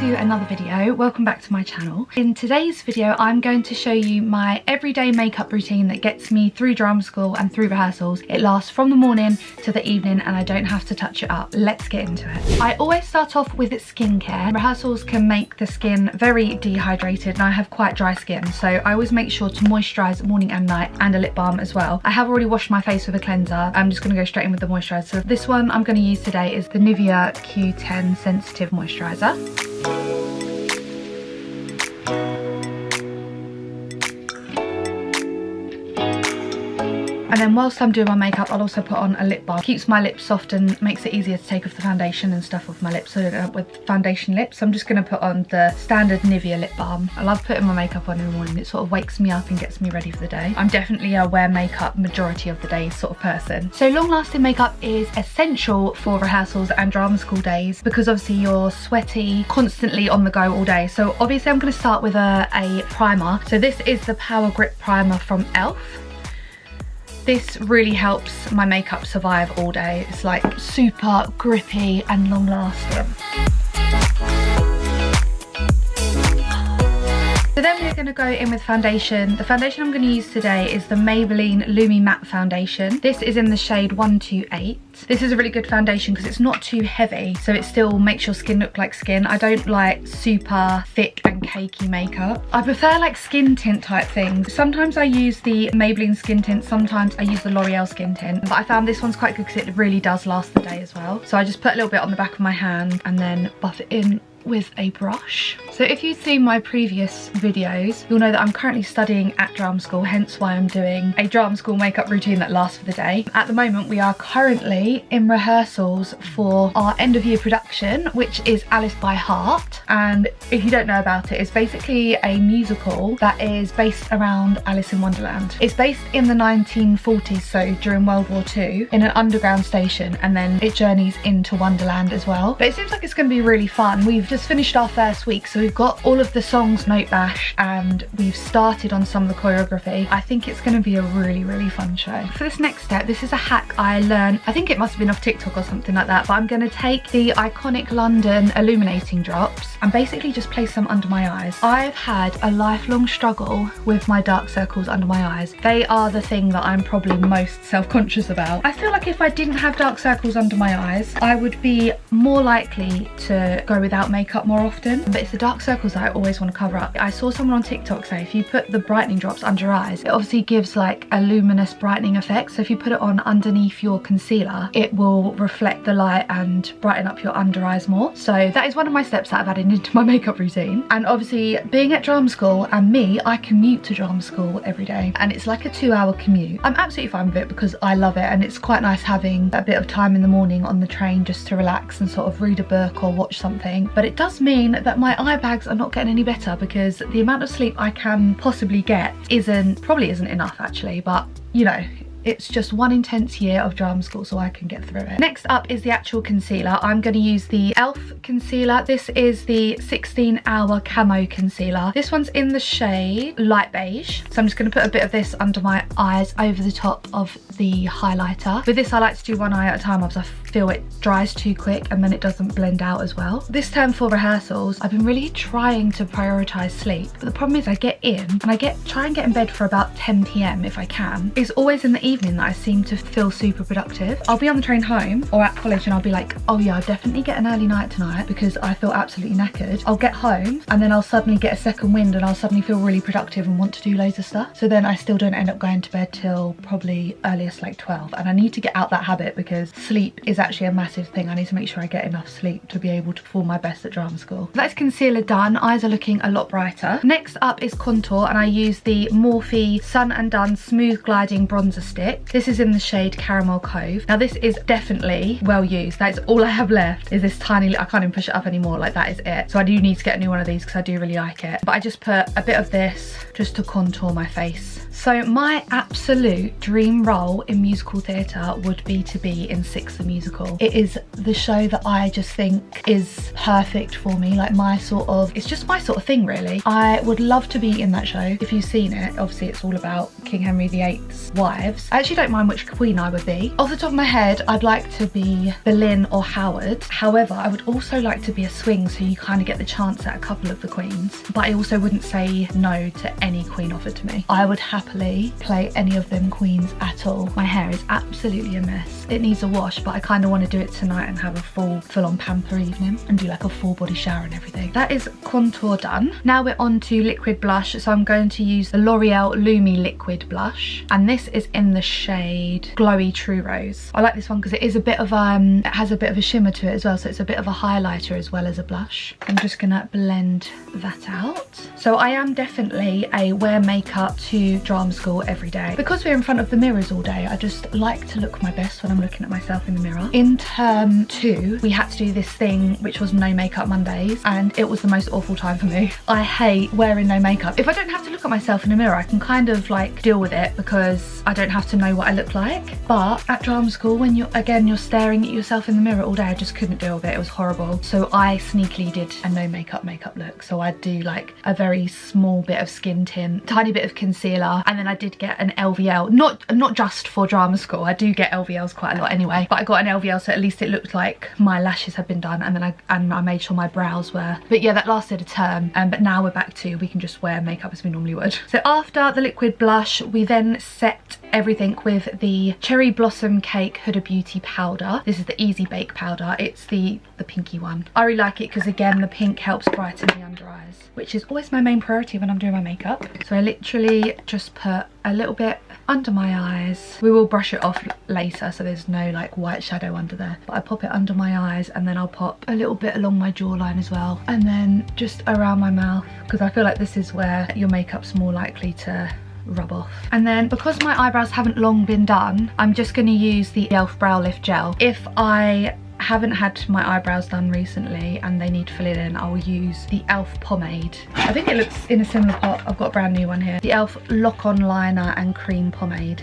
to another video. Welcome back to my channel. In today's video I'm going to show you my everyday makeup routine that gets me through drama school and through rehearsals. It lasts from the morning to the evening and I don't have to touch it up. Let's get into it. I always start off with skincare. Rehearsals can make the skin very dehydrated and I have quite dry skin, so I always make sure to moisturize morning and night, and a lip balm as well. I have already washed my face with a cleanser. I'm just going to go straight in with the moisturizer. So this one I'm going to use today is the Nivea Q10 Sensitive Moisturizer. And then whilst I'm doing my makeup, I'll also put on a lip balm. Keeps my lips soft and makes it easier to take off the foundation and stuff off my lips, so I don't end up with foundation lips. So I'm just going to put on the standard Nivea lip balm. I love putting my makeup on in the morning. It sort of wakes me up and gets me ready for the day. I'm definitely a wear makeup majority of the day sort of person. So long-lasting makeup is essential for rehearsals and drama school days because obviously you're sweaty, constantly on the go all day. So obviously I'm going to start with a primer. So this is the Power Grip Primer from e.l.f. This really helps my makeup survive all day. It's like super grippy and long lasting. So then we're going to go in with foundation. The foundation I'm going to use today is the Maybelline Lumi Matte Foundation. This is in the shade 128. This is a really good foundation because it's not too heavy, so it still makes your skin look like skin. I don't like super thick and cakey makeup. I prefer like skin tint type things. Sometimes I use the Maybelline skin tint, sometimes I use the L'Oreal skin tint. But I found this one's quite good because it really does last the day as well. So I just put a little bit on the back of my hand and then buff it in with a brush. So if you've seen my previous videos, you'll know that I'm currently studying at drama school, hence why I'm doing a drama school makeup routine that lasts for the day. At the moment we are currently in rehearsals for our end of year production, which is Alice by Heart. And if you don't know about it, it's basically a musical that is based around Alice in Wonderland. It's based in the 1940s, so during World War II, in an underground station, and then it journeys into Wonderland as well. But it seems like it's going to be really fun. We've just finished our first week, so we've got all of the songs note bashed and we've started on some of the choreography. I think it's going to be a really fun show. For this next step, this is a hack I learned, I think it must have been off TikTok or something like that, but I'm going to take the iconic London illuminating drops and basically just place them under my eyes. I've had a lifelong struggle with my dark circles under my eyes. They are the thing that I'm probably most self-conscious about. I feel like if I didn't have dark circles under my eyes, I would be more likely to go without makeup more often, but it's the dark circles that I always want to cover up. I saw someone on TikTok say if you put the brightening drops under your eyes, it obviously gives like a luminous brightening effect. So if you put it on underneath your concealer, it will reflect the light and brighten up your under eyes more. So that is one of my steps that I've added into my makeup routine. And obviously being at drama school, and me, I commute to drama school every day and it's like a 2-hour commute. I'm absolutely fine with it because I love it and it's quite nice having a bit of time in the morning on the train just to relax and sort of read a book or watch something. But it does mean that my eye bags are not getting any better because the amount of sleep I can possibly get probably isn't enough actually, but you know, it's just one intense year of drama school, so I can get through it. Next up is the actual concealer. I'm going to use the e.l.f. concealer. This is the 16-hour camo concealer. This one's in the shade light beige. So I'm just going to put a bit of this under my eyes over the top of the highlighter. With this I like to do one eye at a time because I feel it dries too quick and then it doesn't blend out as well. This term for rehearsals, I've been really trying to prioritise sleep, but the problem is I get in and I try and get in bed for about 10 PM if I can. It's always in the evening that I seem to feel super productive. I'll be on the train home or at college and I'll be like, oh yeah, I'll definitely get an early night tonight because I feel absolutely knackered. I'll get home and then I'll suddenly get a second wind and I'll suddenly feel really productive and want to do loads of stuff. So then I still don't end up going to bed till probably earliest like 12, and I need to get out that habit because sleep is actually a massive thing. I need to make sure I get enough sleep to be able to perform my best at drama school. That's concealer done. Eyes are looking a lot brighter. Next up is contour, and I use the Morphe Sun and Done Smooth Gliding Bronzer Stick. This is in the shade Caramel Cove. Now this is definitely well used. That is all I have left, is this tiny, I can't even push it up anymore, like that is it. So I do need to get a new one of these because I do really like it. But I just put a bit of this just to contour my face So my absolute dream role in musical theatre would be to be in Six the Musical. It is the show that I just think is perfect for me, like my sort of, it's just my sort of thing really. I would love to be in that show. If you've seen it, obviously it's all about King Henry VIII's wives. I actually don't mind which queen I would be. Off the top of my head, I'd like to be Boleyn or Howard. However, I would also like to be a swing, so you kind of get the chance at a couple of the queens. But I also wouldn't say no to any queen offered to me. I would happily play any of them queens at all. My hair is absolutely a mess. It needs a wash, but I kind of want to do it tonight and have a full-on pamper evening and do like a full body shower and everything. That is contour done. Now we're on to liquid blush. So I'm going to use the L'Oreal Lumi liquid blush, and this is in the shade Glowy True Rose. I like this one because it is a bit of it has a bit of a shimmer to it as well, so it's a bit of a highlighter as well as a blush. I'm just gonna blend that out. So I am definitely a wear makeup to drama school every day. Because we're in front of the mirrors all day, I just like to look my best when I'm looking at myself in the mirror. In term 2, we had to do this thing which was no makeup Mondays, and it was the most awful time for me. I hate wearing no makeup. If I don't have to look at myself in the mirror, I can kind of like deal with it because I don't have to know what I look like. But at drama school, when you're staring at yourself in the mirror all day, I just couldn't deal with it. It was horrible. So I sneakily did a no makeup look. So I'd do like a very small bit of skin tint, tiny bit of concealer, and then I did get an LVL, not just for drama school. I do get LVLs quite a lot anyway, but I got an LVL so at least it looked like my lashes had been done, and then I made sure my brows were. But yeah, that lasted a term, but now we're back to, we can just wear makeup as we normally would. So after the liquid blush, we then set everything with the Cherry Blossom Cake Huda Beauty powder. This is the Easy Bake powder. It's the pinky one. I really like it because again, the pink helps brighten the under eyes, which is always my main priority when I'm doing my makeup. So I literally just put a little bit under my eyes. We will brush it off later so there's no like white shadow under there, but I pop it under my eyes, and then I'll pop a little bit along my jawline as well, and then just around my mouth, because I feel like this is where your makeup's more likely to rub off. And then because my eyebrows haven't long been done, I'm just going to use the e.l.f. Brow Lift Gel. If I haven't had my eyebrows done recently and they need filling in, I'll use the e.l.f. pomade. I think it looks in a similar pot. I've got a brand new one here. The e.l.f. Lock On Liner and Cream Pomade.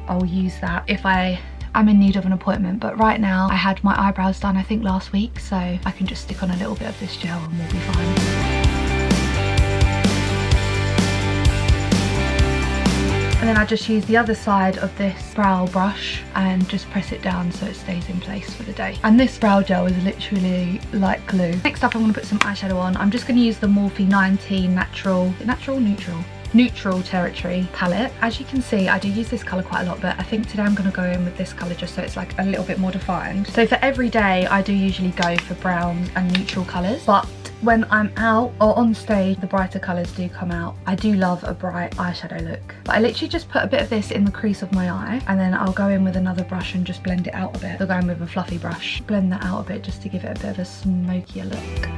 I'll use that if I am in need of an appointment, but right now I had my eyebrows done I think last week, so I can just stick on a little bit of this gel and we'll be fine. And then I just use the other side of this brow brush and just press it down so it stays in place for the day. And this brow gel is literally like glue. Next up, I'm going to put some eyeshadow on. I'm just going to use the Morphe 19 Neutral Territory palette. As you can see, I do use this colour quite a lot, but I think today I'm going to go in with this colour just so it's like a little bit more defined. So for every day, I do usually go for browns and neutral colours, but when I'm out or on stage, the brighter colours do come out. I do love a bright eyeshadow look. But I literally just put a bit of this in the crease of my eye, and then I'll go in with another brush and just blend it out a bit. I'll go in with a fluffy brush, blend that out a bit just to give it a bit of a smokier look.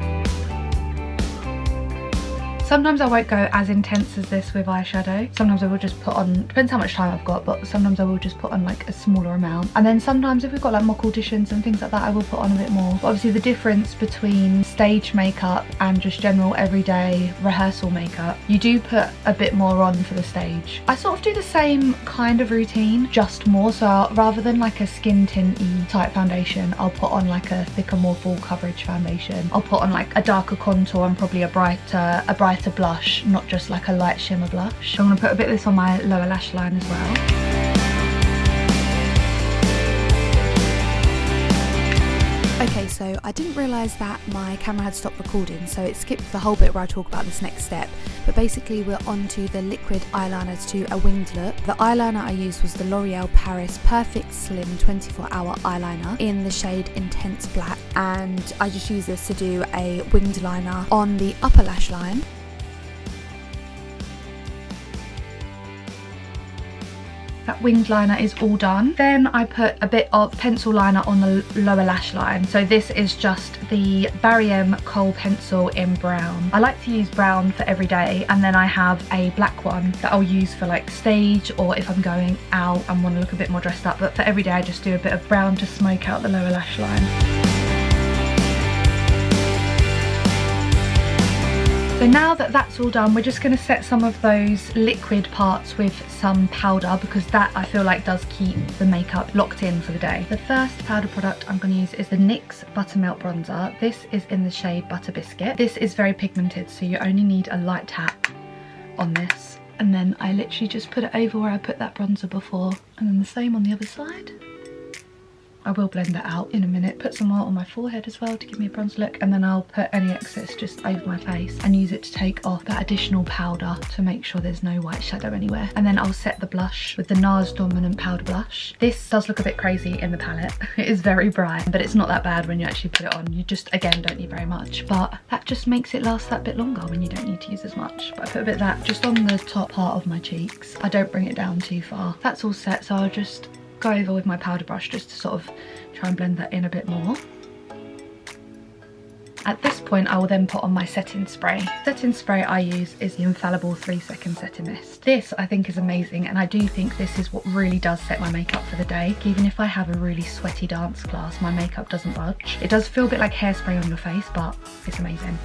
Sometimes I won't go as intense as this with eyeshadow. Sometimes I will just put on, depends how much time I've got, but sometimes I will just put on like a smaller amount. And then sometimes if we've got like mock auditions and things like that, I will put on a bit more. But obviously the difference between stage makeup and just general everyday rehearsal makeup, you do put a bit more on for the stage. I sort of do the same kind of routine, just more. So rather than like a skin tint-y type foundation, I'll put on like a thicker, more full coverage foundation. I'll put on like a darker contour and probably a brighter blush, not just like a light shimmer blush. So I'm gonna put a bit of this on my lower lash line as well. Okay, so I didn't realise that my camera had stopped recording, so it skipped the whole bit where I talk about this next step. But basically we're on to the liquid eyeliner to do a winged look. The eyeliner I used was the L'Oreal Paris Perfect Slim 24-hour eyeliner in the shade Intense Black, and I just use this to do a winged liner on the upper lash line. That winged liner is all done. Then I put a bit of pencil liner on the lower lash line. So this is just the Barry M Kohl pencil in brown. I like to use brown for every day, and then I have a black one that I'll use for like stage or if I'm going out and want to look a bit more dressed up. But for every day I just do a bit of brown to smoke out the lower lash line. So now that that's all done, we're just going to set some of those liquid parts with some powder, because that I feel like does keep the makeup locked in for the day. The first powder product I'm going to use is the NYX Buttermelt Bronzer. This is in the shade Butter Biscuit. This is very pigmented, so you only need a light tap on this. And then I literally just put it over where I put that bronzer before, and then the same on the other side. I will blend that out in a minute. Put some more on my forehead as well to give me a bronze look, and then I'll put any excess just over my face and use it to take off that additional powder to make sure there's no white shadow anywhere. And then I'll set the blush with the NARS Dominant Powder Blush. This does look a bit crazy in the palette. It is very bright, but it's not that bad when you actually put it on. You just, again, don't need very much, but that just makes it last that bit longer when you don't need to use as much. But I put a bit of that just on the top part of my cheeks. I don't bring it down too far. That's all set, so I'll just go over with my powder brush just to sort of try and blend that in a bit more. At this point, I will then put on my setting spray. Setting spray I use is the Infallible 3-second setting mist. This I think is amazing, and I do think this is what really does set my makeup for the day. Even if I have a really sweaty dance class, my makeup doesn't budge. It does feel a bit like hairspray on your face, but it's amazing.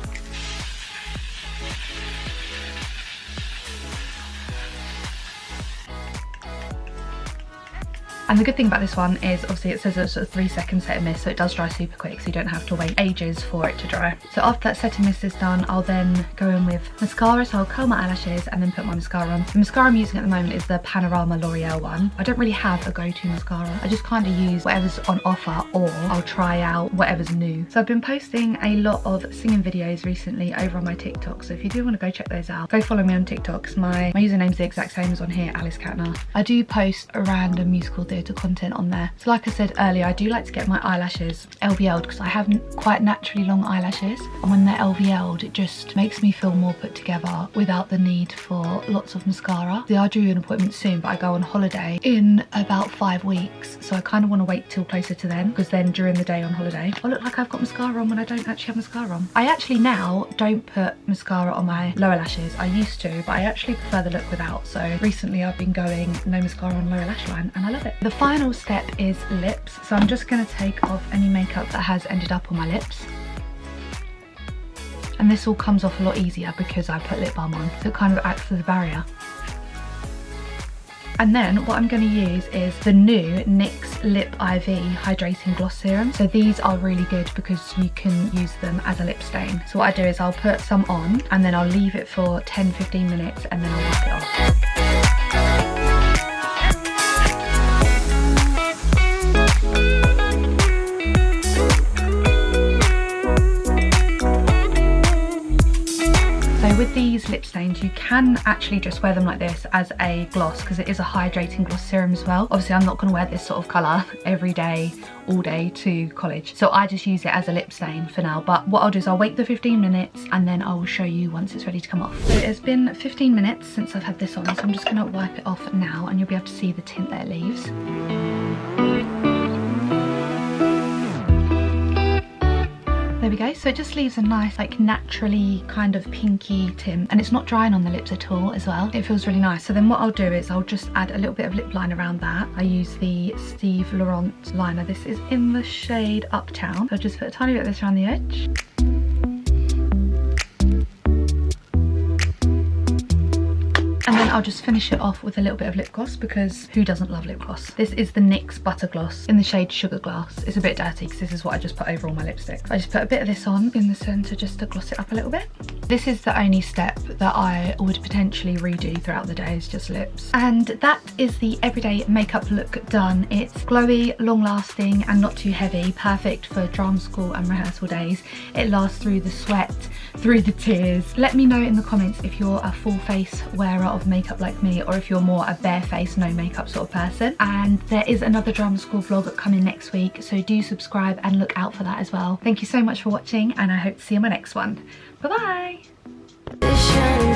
And the good thing about this one is obviously it says a sort of 3-second setting mist, so it does dry super quick, so you don't have to wait ages for it to dry. So after that setting mist is done, I'll then go in with mascara. So I'll curl my eyelashes and then put my mascara on. The mascara I'm using at the moment is the Panorama L'Oreal one. I don't really have a go-to mascara. I just kind of use whatever's on offer, or I'll try out whatever's new. So I've been posting a lot of singing videos recently over on my TikTok, so if you do want to go check those out, go follow me on TikTok, because my username's the exact same as on here, Alice Katner. I do post a random musical theatre content on there. So like I said earlier, I do like to get my eyelashes LVL'd because I have quite naturally long eyelashes, and when they're LVL'd it just makes me feel more put together without the need for lots of mascara. I do an appointment soon, but I go on holiday in about 5 weeks, so I kind of want to wait till closer to then, because then during the day on holiday I look like I've got mascara on when I don't actually have mascara on. I actually now don't put mascara on my lower lashes. I used to, but I actually prefer the look without, so recently I've been going no mascara on lower lash line and I love it. The final step is lips, so I'm just going to take off any makeup that has ended up on my lips, and this all comes off a lot easier because I put lip balm on, so it kind of acts as a barrier. And then what I'm going to use is the new NYX Lip IV Hydrating Gloss Serum. So these are really good because you can use them as a lip stain. So what I do is I'll put some on and then I'll leave it for 10-15 minutes and then I'll wipe it off. With these lip stains, you can actually just wear them like this as a gloss, because it is a hydrating gloss serum as well. Obviously I'm not going to wear this sort of colour every day, all day to college, so I just use it as a lip stain for now. But what I'll do is I'll wait the 15 minutes and then I will show you once it's ready to come off. So it's been 15 minutes since I've had this on, so I'm just going to wipe it off now and you'll be able to see the tint that it leaves. There we go, so it just leaves a nice, like, naturally kind of pinky tint, and it's not drying on the lips at all as well. It feels really nice. So then what I'll do is I'll just add a little bit of lip line around that. I use the Steve Laurent liner. This is in the shade Uptown. So I'll just put a tiny bit of this around the edge. And then I'll just finish it off with a little bit of lip gloss, because who doesn't love lip gloss? This is the NYX Butter Gloss in the shade Sugar Glass. It's a bit dirty because this is what I just put over all my lipstick. I just put a bit of this on in the centre just to gloss it up a little bit. This is the only step that I would potentially redo throughout the day, is just lips. And that is the everyday makeup look done. It's glowy, long lasting and not too heavy, perfect for drama school and rehearsal days. It lasts through the sweat, through the tears. Let me know in the comments if you're a full face wearer of makeup like me, or if you're more a bare face, no makeup sort of person. And there is another drama school vlog coming next week, so do subscribe and look out for that as well. Thank you so much for watching, and I hope to see you in my next one. Bye bye.